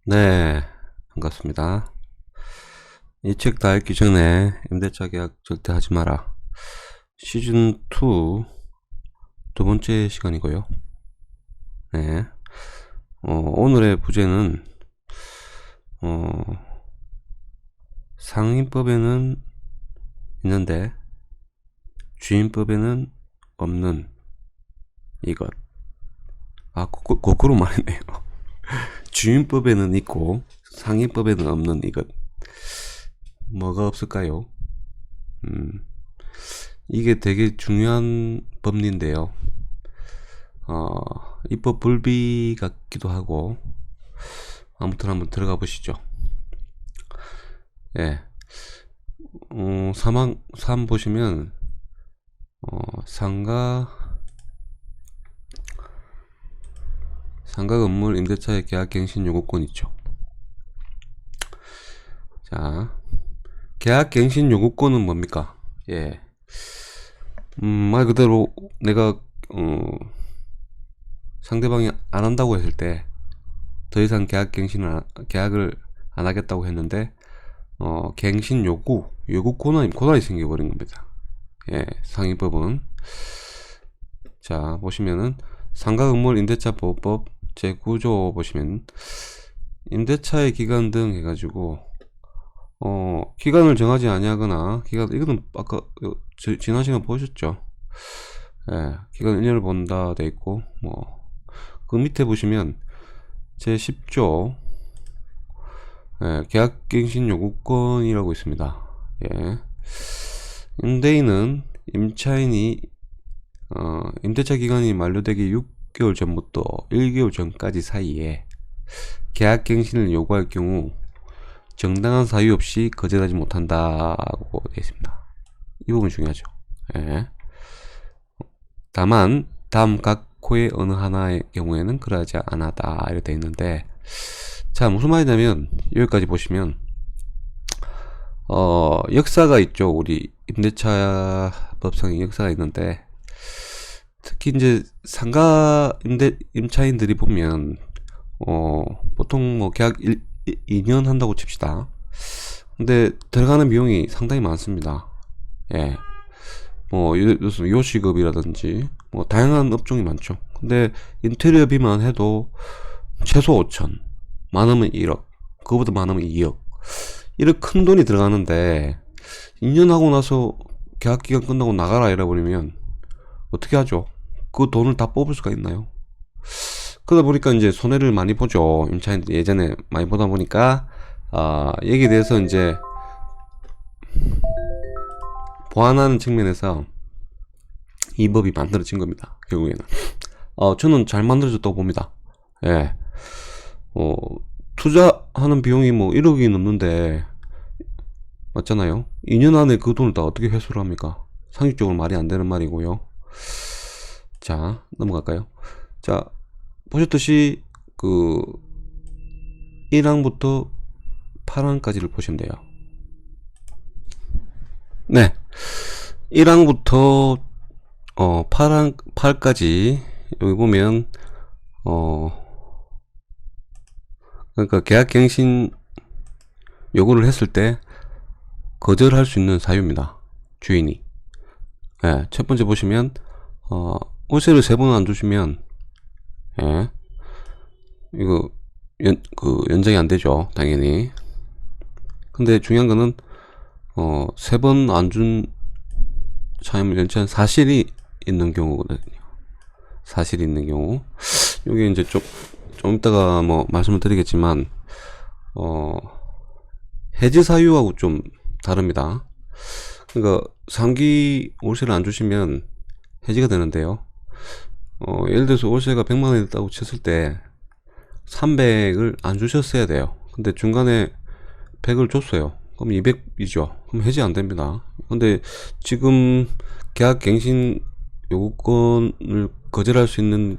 네, 반갑습니다. 이 책 다 읽기 전에 임대차 계약 절대 하지 마라. 시즌2 두 번째 시간이고요. 네. 오늘의 부제는, 상인법에는 있는데, 주인법에는 없는 이것. 거꾸로 말했네요. 주인법에는 있고, 상인법에는 없는 이것. 뭐가 없을까요? 이게 되게 중요한 법리인데요. 입법 불비 같기도 하고, 아무튼 한번 들어가 보시죠. 예. 3 보시면, 상가 건물 임대차의 계약갱신 요구권 있죠. 자, 계약갱신 요구권은 뭡니까? 예. 말 그대로 내가 상대방이 안 한다고 했을 때 더 이상 계약을 안 하겠다고 했는데 갱신 요구 권한이 생겨버린 겁니다. 예, 상위법은. 자, 보시면은 상가 건물 임대차 보호법 제9조 보시면 임대차의 기간 등 해가지고 기간을 정하지 아니하거나 이거는 아까 지난 시간 보셨죠? 예, 기간 1년을 본다 돼 있고 그 밑에 보시면 제10조 예, 계약갱신 요구권이라고 있습니다. 예. 임대인은 임차인이 임대차 기간이 만료되기 6개월 전부터 1개월 전까지 사이에 계약갱신을 요구할 경우 정당한 사유 없이 거절하지 못한다고 되어 있습니다. 이 부분 중요하죠. 예. 다만 다음 각 코의 어느 하나의 경우에는 그러하지 않았다 이렇게 되어 있는데, 자, 무슨 말이냐면 여기까지 보시면 역사가 있죠. 우리 임대차 법상의 역사가 있는데, 특히 이제 상가 임차인들이 보면 보통 계약 2년 한다고 칩시다. 근데 들어가는 비용이 상당히 많습니다. 예. 예를 들어서 요식업이라든지 다양한 업종이 많죠. 근데 인테리어비만 해도 최소 5천, 많으면 1억, 그거보다 많으면 2억, 이렇게 큰 돈이 들어가는데 2년 하고 나서 계약기간 끝나고 나가라 이래버리면 어떻게 하죠? 그 돈을 다 뽑을 수가 있나요? 그러다 보니까 이제 손해를 많이 보죠. 임차인들이 예전에 많이 보다 보니까 여기에 대해서 이제 보완하는 측면에서 이 법이 만들어진 겁니다. 결국에는 저는 잘 만들어졌다고 봅니다. 예. 투자하는 비용이 1억이 넘는데 맞잖아요. 2년 안에 그 돈을 다 어떻게 회수를 합니까? 상식적으로 말이 안 되는 말이고요. 자, 넘어갈까요? 자, 보셨듯이 1항부터 8항까지를 보시면 돼요. 네, 1항부터 8까지 여기 보면 그러니까 계약갱신 요구를 했을 때 거절할 수 있는 사유입니다. 주인이. 예, 첫 번째 보시면 월세를 3번 안 주시면 예, 이거 연장이 안 되죠, 당연히. 근데 중요한 거는 3번 안 준 차임을 연체한 사실이 있는 경우거든요. 사실이 있는 경우. 여기 이제 좀 이따가 말씀을 드리겠지만 해지 사유하고 좀 다릅니다. 그러니까 상기 월세를 안 주시면 해지가 되는데요. 예를 들어서 월세가 100만원이 됐다고 쳤을 때 300을 안 주셨어야 돼요. 근데 중간에 100을 줬어요. 그럼 200이죠. 그럼 해지 안 됩니다. 근데 지금 계약갱신 요구권을 거절할 수 있는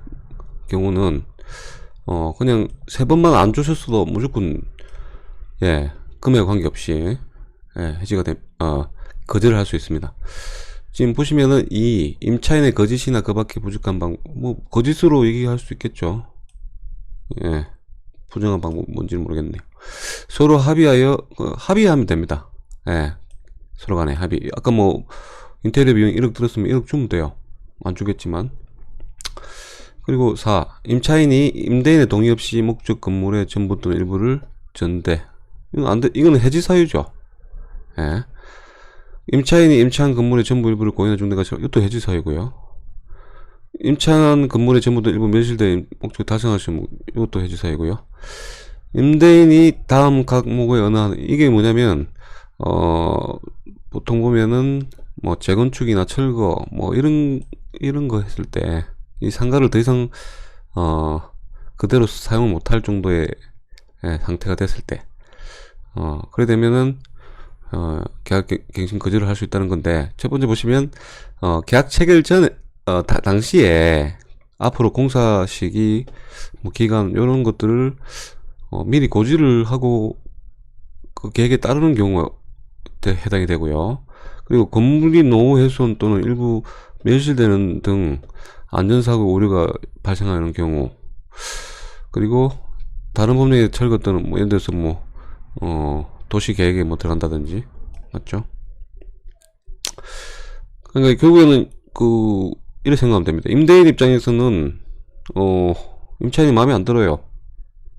경우는 그냥 3번만 안 주셨어도 무조건 금액 관계없이 해지가 거절을 할 수 있습니다. 지금 보시면은 이 임차인의 거짓이나 그밖에 부족한 거짓으로 얘기할 수 있겠죠. 예. 부정한 방법 뭔지는 모르겠네요. 서로 합의하여 합의하면 됩니다. 예, 서로 간에 합의. 아까 뭐 인테리어 비용 1억 들었으면 1억 주면 돼요. 안 주겠지만. 그리고 4. 임차인이 임대인의 동의 없이 목적 건물의 전부 또는 일부를 전대. 이건 안 돼. 이거는 해지 사유죠. 예. 임차인이 임차한 건물의 전부 일부를 고의나 중대가 이것도 해지 사유고요. 임차한 건물의 전부 또는 일부 멸실된 목적 달성하시면 이것도 해지 사유고요. 임대인이 다음 각목의 어느 하나, 이게 뭐냐면 보통 보면은 뭐 재건축이나 철거 뭐 이런 거 했을 때 이 상가를 더 이상 그대로 사용을 못할 정도의 상태가 됐을 때 그래 되면은 계약 갱신 거절을 할 수 있다는 건데, 첫 번째 보시면 계약 체결 전에 당시에 앞으로 공사 시기 뭐 기간 이런 것들을 미리 고지를 하고 그 계획에 따르는 경우에 해당이 되고요. 그리고 건물이 노후 훼손 또는 일부 멸실되는 등 안전사고 오류가 발생하는 경우, 그리고 다른 법령의 철거 또는 뭐 예를 들어서 뭐 도시 계획에 뭐 들어간다든지, 맞죠? 그러니까 결국에는 이렇게 생각하면 됩니다. 임대인 입장에서는 임차인이 마음에 안 들어요.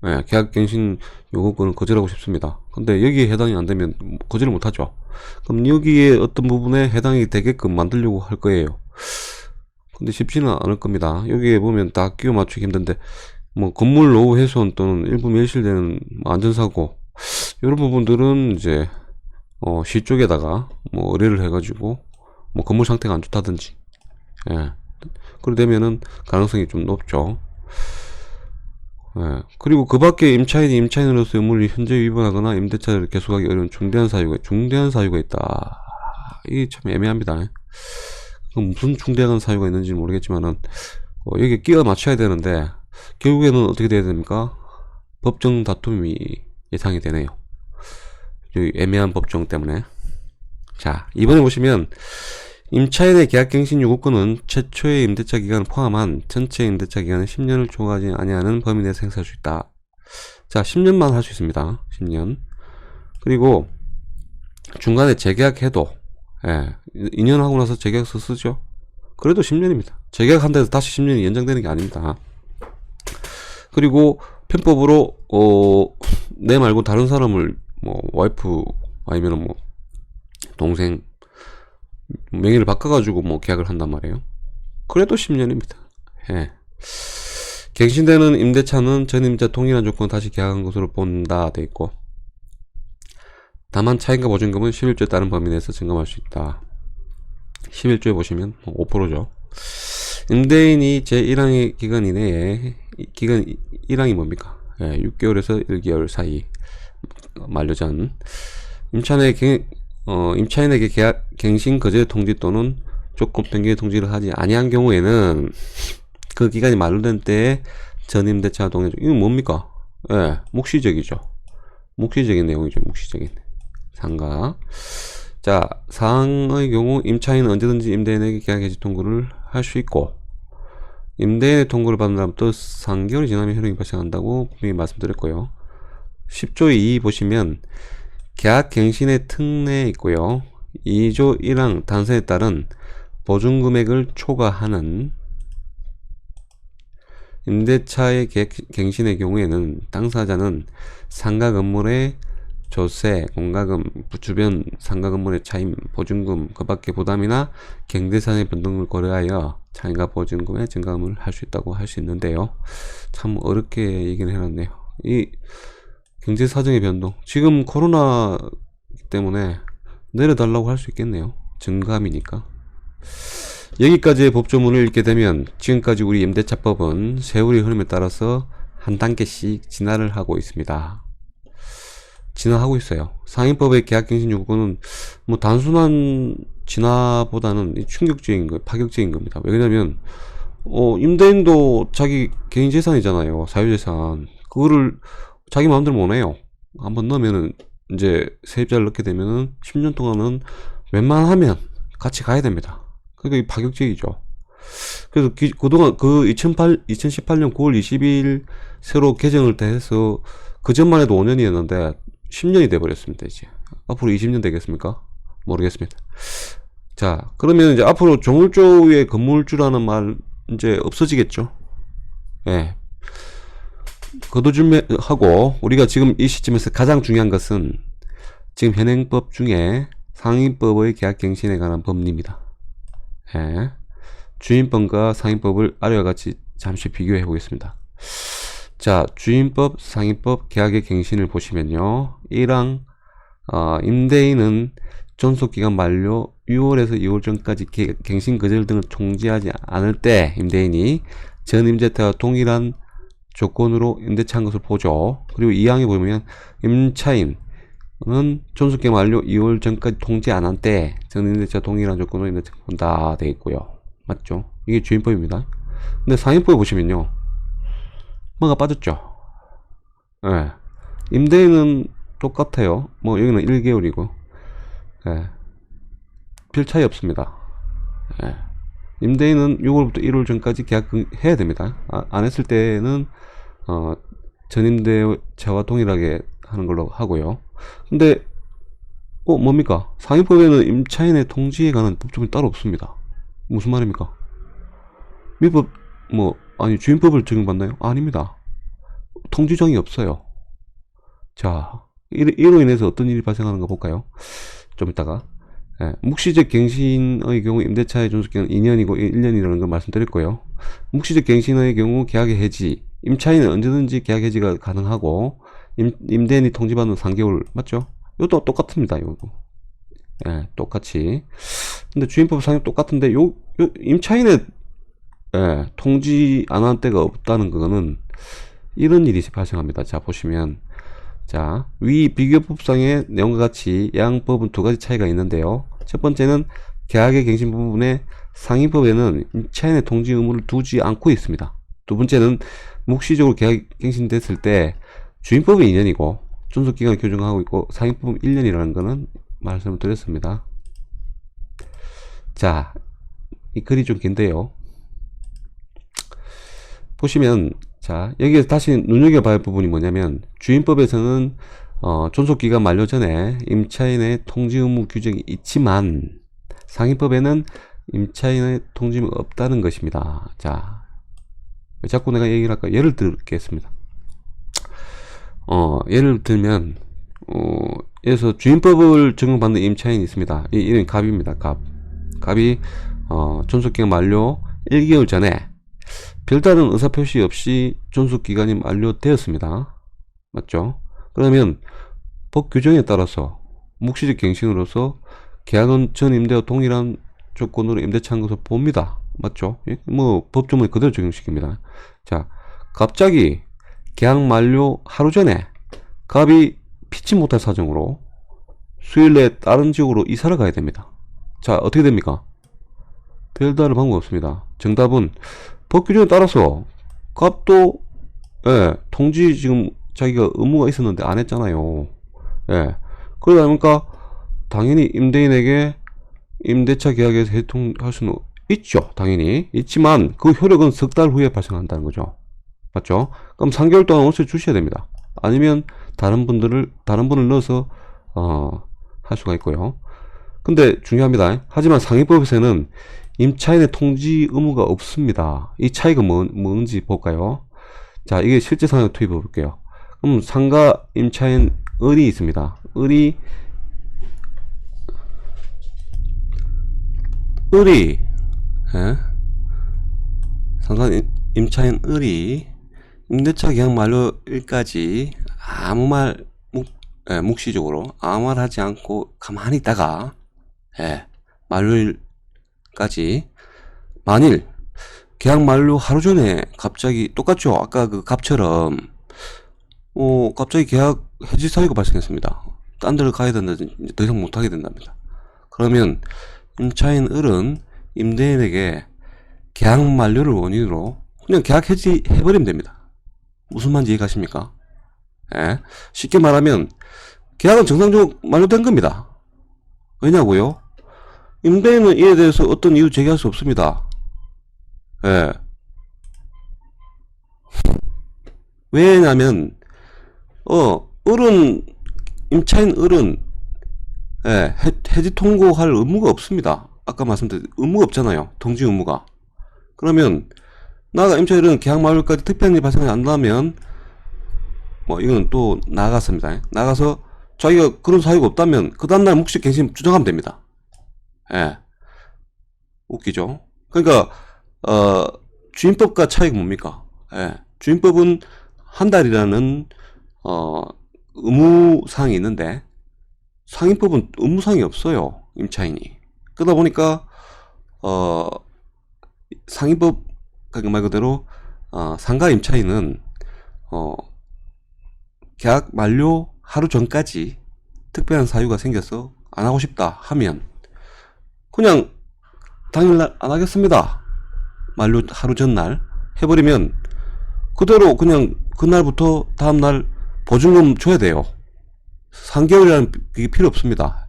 예, 계약갱신 요구권을 거절하고 싶습니다. 근데 여기에 해당이 안 되면 거절을 못 하죠. 그럼 여기에 어떤 부분에 해당이 되게끔 만들려고 할 거예요. 근데 쉽지는 않을 겁니다. 여기에 보면 다 끼워 맞추기 힘든데, 뭐 건물 노후 훼손 또는 일부 멸실되는 안전사고 이런 부분들은 이제 시 쪽에다가 뭐 의뢰를 해가지고 뭐 건물 상태가 안 좋다든지, 예, 그래 되면은 가능성이 좀 높죠. 예, 그리고 그 밖에 임차인으로서 의무를 현재 위반하거나 임대차를 계속하기 어려운 중대한 사유가 있다. 이게 참 애매합니다. 무슨 중대한 사유가 있는지 모르겠지만은 여기 끼워 맞춰야 되는데, 결국에는 어떻게 돼야 됩니까? 법정 다툼이 예상이 되네요. 애매한 법정 때문에. 자, 이번에 보시면 임차인의 계약갱신 요구권은 최초의 임대차 기간을 포함한 전체 임대차 기간의 10년을 초과하지 아니하는 범위 내에서 행사할 수 있다. 자, 10년만 할 수 있습니다. 10년. 그리고 중간에 재계약해도 2년 하고 나서 재계약서 쓰죠. 그래도 10년입니다. 재계약한 데서 다시 10년이 연장되는 게 아닙니다. 그리고 편법으로 내 말고 다른 사람을 뭐 와이프 아니면 뭐 동생 명의를 바꿔가지고 뭐 계약을 한단 말이에요. 그래도 10년입니다. 예. 갱신되는 임대차는 전임자 동일한 조건 다시 계약한 것으로 본다 돼 있고, 다만 차익과 보증금은 11조에 따른 범위 내에서 증감할 수 있다. 11조에 보시면 5%죠. 임대인이 제1항의 기간 이내에, 기간 1항이 뭡니까? 6개월에서 1개월 사이 만료 전 임차인에게 계약 갱신 거절 통지 또는 조건 변경의 통지를 하지 아니한 경우에는 그 기간이 만료된 때에 전임대차 동의, 이건 뭡니까? 묵시적이죠. 묵시적인 내용이죠. 묵시적인 상가. 자, 사항의 경우 임차인은 언제든지 임대인에게 계약 해지 통보를 할 수 있고, 임대인의 통보를 받은 다음부터 3개월이 지나면 효력이 발생한다고 분명히 말씀드렸고요. 10조 2 보시면 계약 갱신의 특례에 있고요. 2조 1항 단서에 따른 보증금액을 초과하는 임대차의 갱신의 경우에는 당사자는 상가 건물의 조세, 공과금, 주변 상가 건물의 차임, 보증금, 그 밖의 부담이나 경제상의 변동을 고려하여 차임과 보증금의 증감을 할 수 있다고 할 수 있는데요. 참 어렵게 얘기를 해놨네요. 이 경제사정의 변동, 지금 코로나 때문에 내려달라고 할 수 있겠네요. 증감이니까. 여기까지의 법조문을 읽게 되면 지금까지 우리 임대차법은 세월의 흐름에 따라서 한 단계씩 진화를 하고 있습니다. 진화하고 있어요. 상인법의 계약갱신 요구는 뭐 단순한 진화보다는 충격적인 거, 파격적인 겁니다. 왜냐면 임대인도 자기 개인 재산이잖아요. 사유재산. 그거를 자기 마음대로 못 해요. 한번 넣으면은 이제 세입자를 넣게 되면은 10년 동안은 웬만하면 같이 가야 됩니다. 그러니까 이 파격적이죠. 그래서 그동안 그 2018년 9월 20일 새로 개정을 해서 그 전만 해도 5년이었는데 10년이 돼버렸습니다. 이제 앞으로 20년 되겠습니까? 모르겠습니다. 자, 그러면 이제 앞으로 종울조 위에 건물주라는 말 이제 없어지겠죠? 예. 거두준비하고 우리가 지금 이 시점에서 가장 중요한 것은 지금 현행법 중에 상위법의 계약갱신에 관한 법리입니다. 예. 주임법과 상위법을 아래와 같이 잠시 비교해 보겠습니다. 자, 주임법, 상위법, 계약의 갱신을 보시면요. 1항 임대인은 존속기간 만료 6월에서 2월 전까지 갱신 거절 등을 통지하지 않을 때 임대인이 전 임대차와 동일한 조건으로 임대차 한 것을 보죠. 그리고 2항에 보면 임차인은 존속기간 만료 2월 전까지 통지 안 한 때 전 임대차 동일한 조건으로 임대차 본다 되어 있고요. 맞죠? 이게 주임법입니다. 근데 상위법에 보시면요. 뭐가 빠졌죠? 예. 임대인은 똑같아요. 뭐 여기는 1개월이고 예. 별 차이 없습니다. 예. 임대인은 6월부터 1월 전까지 계약해야 됩니다. 안 했을 때는 전임대차와 동일하게 하는 걸로 하고요. 근데 뭡니까? 상위법에는 임차인의 통지에 관한 법조문이 따로 없습니다. 무슨 말입니까? 민법 아니 주임법을 적용받나요? 아닙니다. 통지정이 없어요. 자, 이로 인해서 어떤 일이 발생하는가 볼까요? 좀 이따가. 예, 묵시적 갱신의 경우 임대차의 존속기간은 2년이고 1년이라는 걸 말씀드렸고요. 묵시적 갱신의 경우 계약의 해지, 임차인은 언제든지 계약 해지가 가능하고 임대인이 통지받는 3개월 맞죠? 이것도 똑같습니다. 이거. 예, 똑같이. 근데 주임법 상위 똑같은데 요 임차인의 통지 안 한 때가 없다는 거는 이런 일이 발생합니다. 자, 보시면 자, 위 비교법상의 내용과 같이 양법은 두 가지 차이가 있는데요. 첫 번째는 계약의 갱신 부분에 상위법에는 임차인의 통지 의무를 두지 않고 있습니다. 두 번째는 묵시적으로 계약 갱신됐을 때 주임법은 2년이고 존속기간을 규정하고 있고 상위법은 1년이라는 거는 말씀을 드렸습니다. 자, 이 글이 좀 긴데요. 보시면 자, 여기에서 다시 눈여겨봐야 할 부분이 뭐냐면 주임법에서는 존속기간 만료 전에 임차인의 통지 의무 규정이 있지만 상위법에는 임차인의 통지 의무가 없다는 것입니다. 자, 왜 자꾸 내가 얘기를 할까? 예를 들겠습니다. 예를 들면 에서 주임법을 적용받는 임차인이 있습니다. 이 이름이 갑입니다. 갑이 존속기간 만료 1개월 전에 별다른 의사표시 없이 존속기간이 만료되었습니다. 맞죠? 그러면 법 규정에 따라서 묵시적 갱신으로서 계약은 전 임대와 동일한 조건으로 임대차 한 것을 봅니다. 맞죠? 뭐 법조문에 그대로 적용시킵니다. 자, 갑자기 계약 만료 하루 전에 갑이 피치 못할 사정으로 수요일 내 다른 지역으로 이사를 가야 됩니다. 자, 어떻게 됩니까? 별다른 방법 없습니다. 정답은 법 규정에 따라서 갑도 통지 지금 자기가 의무가 있었는데 안 했잖아요. 그러다 보니까 당연히 임대인에게 임대차 계약에서 해통할 수는 있죠. 당연히 있지만 그 효력은 석 달 후에 발생한다는 거죠. 맞죠? 그럼 3개월 동안 옷을 주셔야 됩니다. 아니면 다른 분을 넣어서 할 수가 있고요. 근데 중요합니다. 하지만 상위법에서는 임차인의 통지 의무가 없습니다. 이 차이가 뭔지 볼까요? 자, 이게 실제 상황에 투입해 볼게요. 그럼 상가 임차인 을이 있습니다. 상가 임차인 을이 임대차 계약 만료일까지 묵시적으로 아무 말 하지 않고 가만히 있다가 만료일까지 만일 계약 만료 하루 전에 갑자기 똑같죠? 아까 그 갑처럼 갑자기 계약 해지 사유가 발생했습니다. 딴 데를 가야 된다든지 더 이상 못하게 된답니다. 그러면 임차인 을은 임대인에게 계약 만료를 원인으로 그냥 계약 해지 해버리면 됩니다. 무슨 말인지 이해가십니까? 쉽게 말하면 계약은 정상적으로 만료된 겁니다. 왜냐고요? 임대인은 이에 대해서 어떤 이유 제기할 수 없습니다. 예. 왜냐면, 임차인 을은, 예, 해지 통고할 의무가 없습니다. 아까 말씀드린 의무가 없잖아요. 통지 의무가. 그러면, 나가 임차인은 계약 만료까지 특별한 일이 발생이 안 나면, 이건 또 나가서입니다. 나가서 자기가 그런 사유가 없다면, 그 다음날 묵시 갱신 주장하면 됩니다. 예. 웃기죠? 그러니까, 주임법과 차이가 뭡니까? 예. 주임법은 한 달이라는, 의무사항이 있는데, 상인법은 의무사항이 없어요. 임차인이. 그러다 보니까, 어, 상인법, 그러니까 말 그대로, 상가 임차인은, 어, 계약 만료 하루 전까지 특별한 사유가 생겨서 안 하고 싶다 하면, 그냥 당일날 안 하겠습니다. 만료 하루 전날 해버리면 그대로 그냥 그날부터 다음날 보증금 줘야 돼요. 3개월이라는 게 필요 없습니다.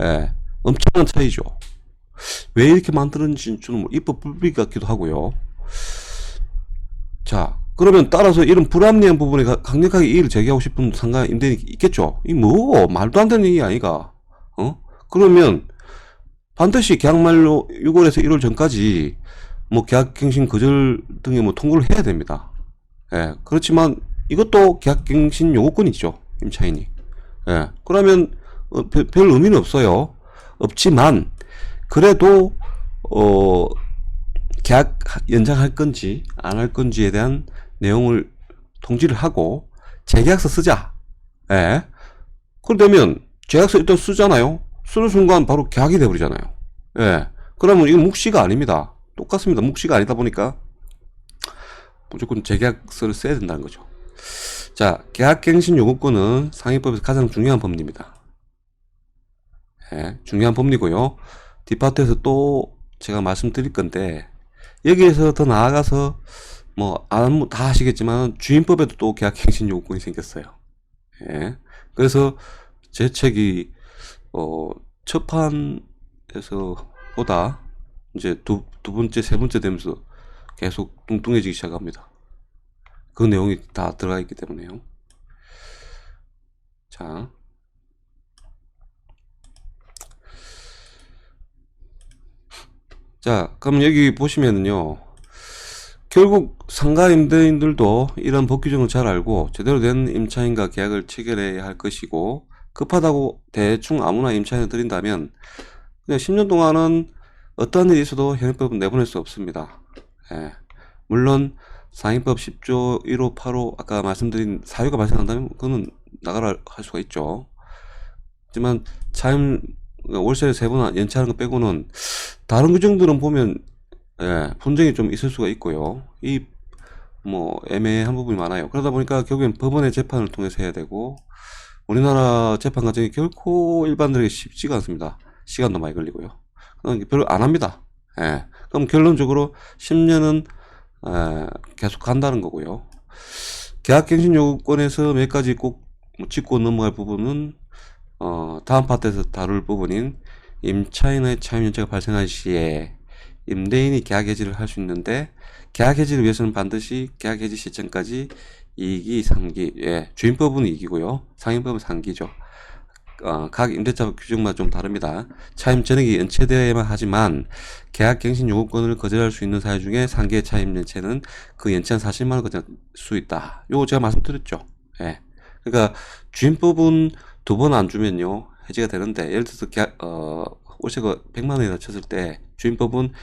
예, 엄청난 차이죠. 왜 이렇게 만들었는지 좀 입법 불비 같기도 하고요. 자, 그러면 따라서 이런 불합리한 부분에 강력하게 이의를 제기하고 싶은 상가 임대인이 있겠죠. 이 말도 안 되는 얘기 아니가. 그러면 반드시 계약 만료 6월에서 1월 전까지 계약갱신 거절 등의 통고를 해야 됩니다. 예, 그렇지만 이것도 계약갱신 요구권이죠, 임차인이. 예, 그러면 별 의미는 없어요. 없지만 그래도 계약 연장할 건지 안 할 건지에 대한 내용을 통지를 하고 재계약서 쓰자. 예, 그러면 재계약서 일단 쓰잖아요. 쓰는 순간 바로 계약이 돼버리잖아요. 예, 그러면 이건 묵시가 아닙니다. 똑같습니다. 묵시가 아니다 보니까 무조건 재계약서를 써야 된다는 거죠. 자, 계약갱신 요구권은 상위법에서 가장 중요한 법리입니다. 예, 중요한 법리고요. 뒷파트에서 또 제가 말씀드릴 건데, 여기에서 더 나아가서 다 아시겠지만 주임법에도 또 계약갱신 요구권이 생겼어요. 예, 그래서 제 책이 첫 판에서 보다 이제 두 번째, 세 번째 되면서 계속 뚱뚱해지기 시작합니다. 그 내용이 다 들어가 있기 때문에요. 자, 그럼 여기 보시면은요, 결국 상가 임대인들도 이런 법 규정을 잘 알고 제대로 된 임차인과 계약을 체결해야 할 것이고, 급하다고 대충 아무나 임차인을 드린다면 그냥 10년 동안은 어떠한 일이 있어도 현행법은 내보낼 수 없습니다. 예. 물론 상임법 10조 1호 8호 아까 말씀드린 사유가 발생한다면 그거는 나가라 할 수가 있죠. 하지만 차임 월세를 3번 연체하는 거 빼고는 다른 규정들은 보면 분쟁이 좀 있을 수가 있고요. 애매한 부분이 많아요. 그러다 보니까 결국엔 법원의 재판을 통해서 해야 되고, 우리나라 재판 과정이 결코 일반들에게 쉽지가 않습니다. 시간도 많이 걸리고요. 별로 안 합니다. 예. 그럼 결론적으로 10년은 계속 간다는 거고요. 계약갱신 요구권에서 몇 가지 꼭 짚고 넘어갈 부분은 다음 파트에서 다룰 부분인 임차인의 차임 연체가 발생할 시에 임대인이 계약 해지를 할 수 있는데, 계약 해지를 위해서는 반드시 계약 해지 시점까지 2기, 3기, 예, 주임법은 2기고요. 상임법은 3기죠. 각 임대차 규정마다 좀 다릅니다. 차임 전액이 연체되어야만 하지만 계약갱신 요구권을 거절할 수 있는 사유 중에 상계 차임 연체는 그 연체한 사실만을 거절할 수 있다. 요거 제가 말씀드렸죠. 예. 그러니까 주임법은 2번 안 주면요 해지가 되는데, 예를 들어서 월세가 100만 원이나 쳤을 때 주임법은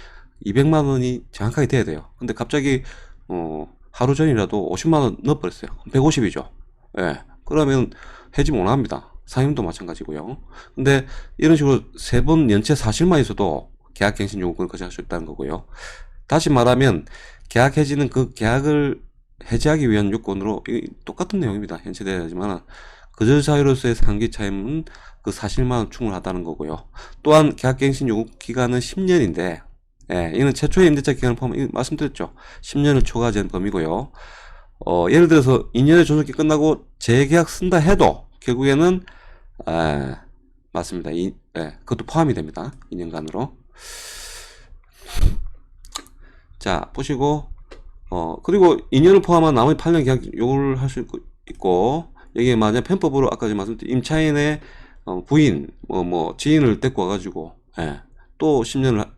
200만 원이 정확하게 돼야 돼요. 근데 갑자기 하루 전이라도 50만 원 넣어버렸어요. 150이죠. 예. 그러면 해지 못 합니다. 상임도 마찬가지고요. 근데 이런 식으로 3번 연체 사실만 있어도 계약갱신 요구권을 거절할 수 있다는 거고요. 다시 말하면 계약 해지는 그 계약을 해지하기 위한 요건으로 똑같은 내용입니다. 연체돼야 하지만 거절 사유로서의 상기 차임은 그 사실만 충분하다는 거고요. 또한 계약갱신 요구 기간은 10년인데, 예, 이는 최초의 임대차 기간을 포함, 말씀드렸죠. 10년을 초과한 범위고요. 예를 들어서 2년의 존속기 끝나고 재계약 쓴다 해도 결국에는 맞습니다. 그것도 포함이 됩니다. 2년간으로. 자, 보시고, 그리고 2년을 포함한 나머지 8년 계약 요구를 할 수 있고, 여기에 만약 편법으로 아까 말씀드린 임차인의 부인, 지인을 데리고 와가지고, 예, 또 10년을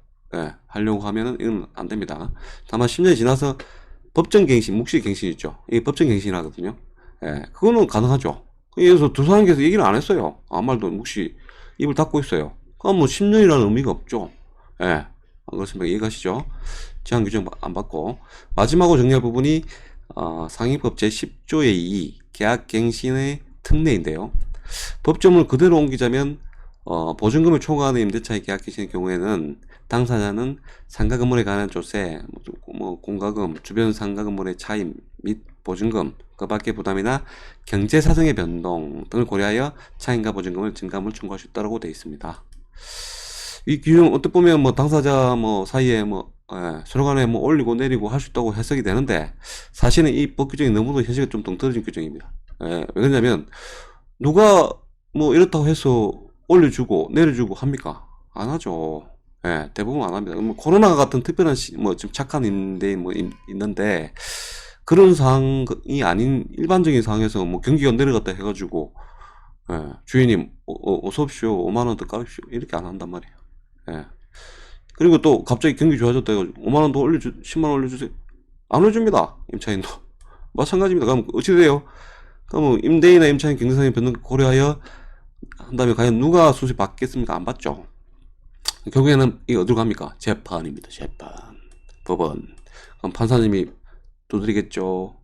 하려고 하면은 이건 안 됩니다. 다만 10년이 지나서 법정갱신, 묵시갱신 있죠. 이게 법정갱신 하거든요. 예, 그거는 가능하죠. 그래서 두 사람께서 얘기를 안 했어요. 아무 말도 묵시 입을 닫고 있어요. 그럼 뭐 10년이라는 의미가 없죠. 예, 안 그렇습니까? 이해가시죠? 제한 규정 안 받고. 마지막으로 정리할 부분이 상위법 제10조의 2 계약갱신의 특례인데요. 법조문을 그대로 옮기자면 보증금을 초과하는 임대차의 계약갱신의 경우에는 당사자는 상가 건물에 관한 조세, 공과금, 주변 상가 건물의 차임 및 보증금, 그 밖의 부담이나 경제 사정의 변동 등을 고려하여 차임과 보증금을 증감을 청구할 수 있다고 되어 있습니다. 이 규정 어떻게 보면 당사자 사이에 서로 간에 올리고 내리고 할 수 있다고 해석이 되는데, 사실은 이 법 규정이 너무도 현실과 좀 동떨어진 규정입니다. 왜 그러냐면 누가 이렇다고 해서 올려주고 내려주고 합니까? 안 하죠. 예, 대부분 안 합니다. 코로나 같은 특별한 지금 착한 인데 있는데, 그런 상황이 아닌 일반적인 상황에서 경기가 내려갔다 해가지고 주인이 어서 오십시오, 5만원 더 깎으십시오 이렇게 안 한단 말이에요. 예. 그리고 또 갑자기 경기 좋아졌다 해가지고 5만원 더 10만원 올려주세요, 안 올려줍니다. 임차인도 마찬가지입니다. 그럼 어찌 돼요? 그럼 임대인이나 임차인 경제상의 변동을 고려하여 한다면 과연 누가 수수료 받겠습니까? 안 받죠. 결국에는 이게 어디로 갑니까? 재판입니다. 재판, 법원. 그럼 판사님이 두드리겠죠.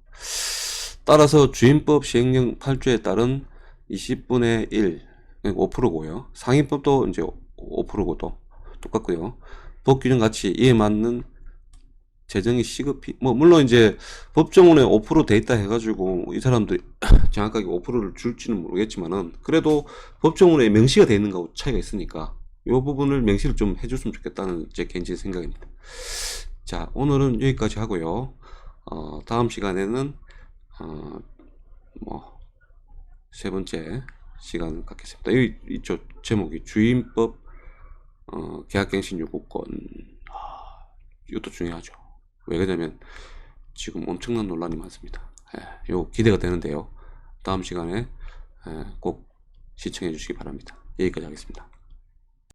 따라서 주임법 시행령 8조에 따른 20분의 1, 5%고요. 상임법도 이제 5%고 또 똑같고요. 법 규정 같이 이에 맞는 재정이 시급히, 물론 이제 법정원에 5% 돼 있다 해가지고 이 사람들이 정확하게 5%를 줄지는 모르겠지만은, 그래도 법정원에 명시가 돼 있는 거하고 차이가 있으니까 이 부분을 명시를 좀 해줬으면 좋겠다는 제 개인적인 생각입니다. 자, 오늘은 여기까지 하고요. 다음 시간에는 세 번째 시간을 갖겠습니다. 이쪽 제목이 주임법 계약갱신 요구권. 이것도 중요하죠. 왜 그러냐면 지금 엄청난 논란이 많습니다. 요 기대가 되는데요. 다음 시간에 꼭 시청해 주시기 바랍니다. 여기까지 하겠습니다.